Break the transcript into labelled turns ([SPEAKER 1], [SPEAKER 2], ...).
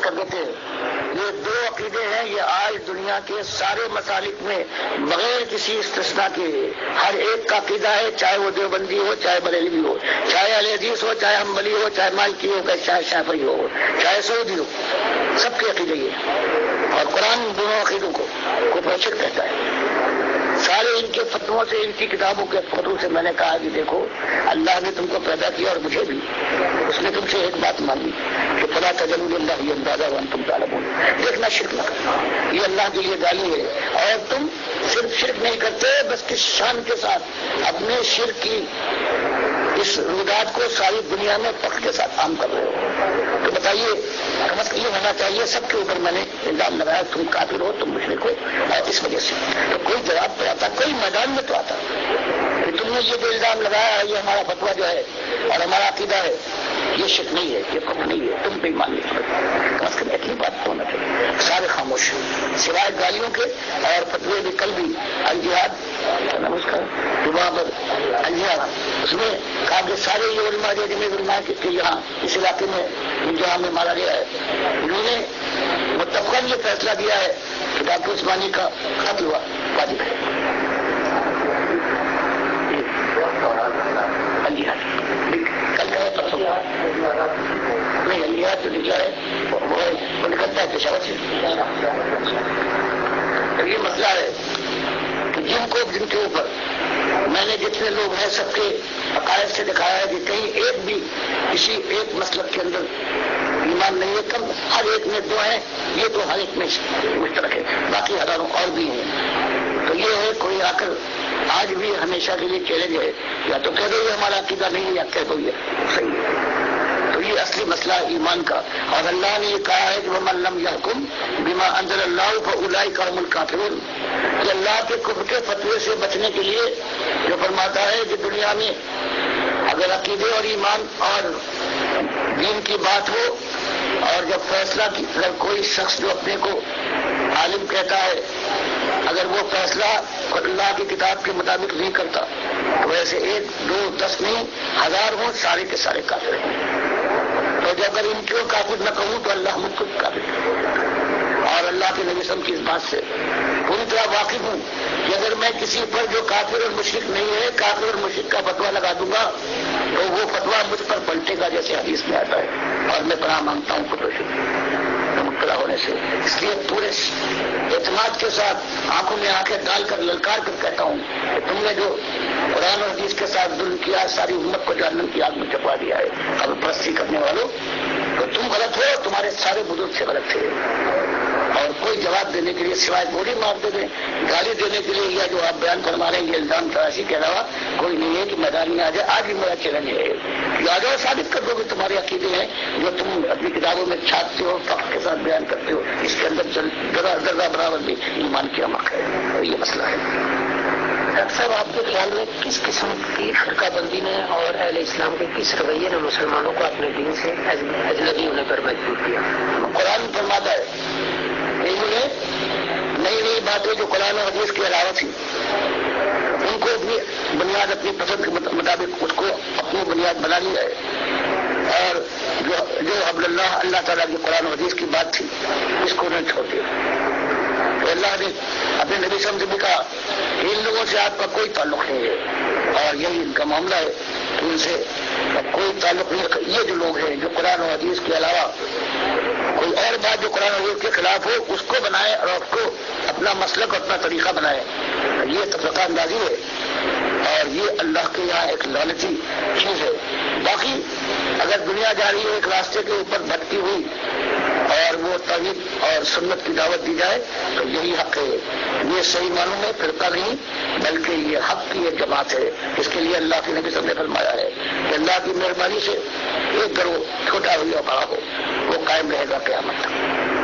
[SPEAKER 1] کر دیتے ہیں. یہ دو عقیدے ہیں، یہ آج دنیا کے سارے مسالک میں بغیر کسی استثناء کے ہر ایک کا عقیدہ ہے، چاہے وہ دیوبندی ہو، چاہے بریلوی ہو، چاہے اہل حدیث ہو، چاہے حنبلی ہو، چاہے مالکی ہو، چاہے شافعی ہو، چاہے سعودی ہو، سب کے عقیدے یہ ہے. اور قرآن دونوں عقیدوں کو پروشت کہتا ہے. سارے ان کے فتووں سے، ان کی کتابوں کے فتووں سے میں نے کہا کہ دیکھو اللہ نے تم کو پیدا کیا اور مجھے بھی. اس نے تم سے ایک بات مانگی کہ فلا تجعلوا للہ اندادا وانتم تعلمون، دیکھنا شرک نہ کرنا، یہ اللہ کے لیے گالی ہے. اور تم صرف شرک نہیں کرتے، بس کس شان کے ساتھ اپنے شرک کی اس رودات کو ساری دنیا میں فخر کے ساتھ عام کر رہے ہو. تو بتائیے کم از کم یہ ہونا چاہیے سب کے اوپر میں نے الزام لگایا تم کافر ہو، تم مشرک ہو، اور اس وجہ سے تو کوئی جواب پہ آتا، کوئی میدان میں تو آتا کہ تم نے یہ جو الزام لگایا ہے، یہ ہمارا فتویٰ جو ہے اور ہمارا عقیدہ ہے، یہ شرک نہیں ہے، یہ کفر نہیں ہے، تم پہ ایمان نہیں کرتے. کم از کم اتنی بات تو ہونا چاہیے. سارے خاموش سوائے گالیوں کے اور فتوے بھی. کل بھی الجہاد الجہاد اس میں کہا کہ سارے یہ علماء جو جنہیں علماء کہ یہاں اس علاقے میں جہاں میں مارا گیا ہے، انہوں نے متفقاً یہ فیصلہ دیا ہے کہ ڈاکٹر عثمانی کا قتل واجب ہے. الجہاد کل کا ہے پرسوں نہیں، الجہاد جو نکلا ہے وہ نکلتا ہے پشاور سے. تو یہ مسئلہ ہے کہ جن کے اوپر میں نے جتنے لوگ ہیں سب کے عقائد سے دکھایا ہے کہ کہیں ایک بھی کسی ایک مسلک کے اندر ایمان نہیں ہے. کم ہر ایک میں دو ہیں، یہ تو ہر ایک میں مشترک ہے، باقی ہزاروں اور بھی ہیں. تو یہ ہے کوئی آ کر آج بھی ہمیشہ کے لیے چیلنج ہے، یا تو کہہ دو یہ ہمارا عقیدہ نہیں ہے، یا کہہ دو یہ صحیح ہے. تو یہ اصلی مسئلہ ایمان کا. اور اللہ نے یہ کہا ہے کہ وَمَن لَّمْ يَحْكُم بِمَا أَنزَلَ اللَّهُ فَأُولَٰئِكَ هُمُ الْكَافِرُونَ. کہ اللہ کے کفر کے فتوے سے بچنے کے لیے جو فرماتا ہے کہ دنیا میں اگر عقیدے اور ایمان اور دین کی بات ہو، اور جب فیصلہ اگر کوئی شخص جو اپنے کو عالم کہتا ہے اگر وہ فیصلہ اللہ کی کتاب کے مطابق نہیں کرتا تو ویسے 1 2 10 نہیں، 1000 ہوں، سارے کے سارے کافر ہیں. تو جب اگر ان کو کافر نہ کہوں تو اللہ مجھ کو کافر کرے. اور اللہ کے نبی صلی اللہ علیہ وسلم کی اس بات سے پوری طرح واقف ہوں کہ اگر میں کسی پر جو کافر اور مشرک نہیں ہے، کافر اور مشرک کا فتویٰ لگا دوں گا تو وہ فتویٰ مجھ پر پلٹے گا، جیسے حدیث میں آتا ہے. اور میں پناہ مانگتا ہوں خود مبتلا ہونے سے. اس لیے پورے اعتماد کے ساتھ آنکھوں میں آنکھیں ڈال کر للکار کر کہتا ہوں کہ تم نے جو قرآن اور حدیث کے ساتھ ظلم کیا، ساری امت کو جہنم کی آگ میں چپا دیا ہے. قبر پرستی کرنے والوں تو تم غلط ہو، تمہارے سارے بزرگ سے غلط تھے. اور کوئی جواب دینے کے لیے سوائے گولی مار دینے، گالی دینے کے لیے، یا جو آپ بیان فرما رہے ہیں یہ الزام تراشی کے علاوہ کوئی نہیں ہے کہ میدان میں آ جائے. آج بھی میرا چیلنج ہے کہ آ جاؤ، ثابت کر دو کہ تمہارے عقیدے ہیں جو تم اپنی کتابوں میں چھاپتے ہو، فخر کے ساتھ بیان کرتے ہو، اس کے اندر ذرہ برابر بھی ایمان کی عمق ہے. یہ مسئلہ ہے. ڈاکٹر صاحب آپ کے خیال میں کس قسم کی فرقہ بندی نے اور اہل اسلام کے کس رویے نے مسلمانوں کو اپنے دین سے اجنبی ہونے پر مجبور کیا؟ قرآن فرماتا ہے انہوں نے نئی نئی باتیں جو قرآن و حدیث کے علاوہ تھی ان کو اپنی بنیاد، اپنی پسند کے مطابق اس کو اپنی بنیاد بنا لیا ہے. اور جو حبل اللہ تعالیٰ کی قرآن و حدیث کی بات تھی اس کو انہوں نے چھوڑ دیا. تو اللہ نے اپنے نبی صلی اللہ علیہ وسلم سے بھی کہا کہ ان لوگوں سے آپ کا کوئی تعلق نہیں ہے، اور یہی ان کا معاملہ ہے کہ ان سے کوئی تعلق نہیں. یہ جو لوگ ہیں جو قرآن و حدیث کے علاوہ کوئی اور بات جو قرآن و حدیث کے خلاف ہو اس کو بنائے اور اس کو اپنا مسلک اور اپنا طریقہ بنائے، یہ تفرقہ اندازی ہے. اور یہ اللہ کے یہاں ایک لعنتی چیز ہے. باقی اگر دنیا جا رہی ہے ایک راستے کے اوپر بھٹکی ہوئی اور وہ توحید اور سنت کی دعوت دی جائے تو یہی حق ہے. یہ صحیح معنوں میں فرقہ نہیں بلکہ یہ حق کی ایک جماعت ہے. اس کے لیے اللہ کے نبی صلی اللہ علیہ وسلم نے فرمایا ہے کہ اللہ کی مہربانی سے ایک گروہ چھوٹا ہو یا بڑا ہو وہ قائم رہے گا قیامت تک.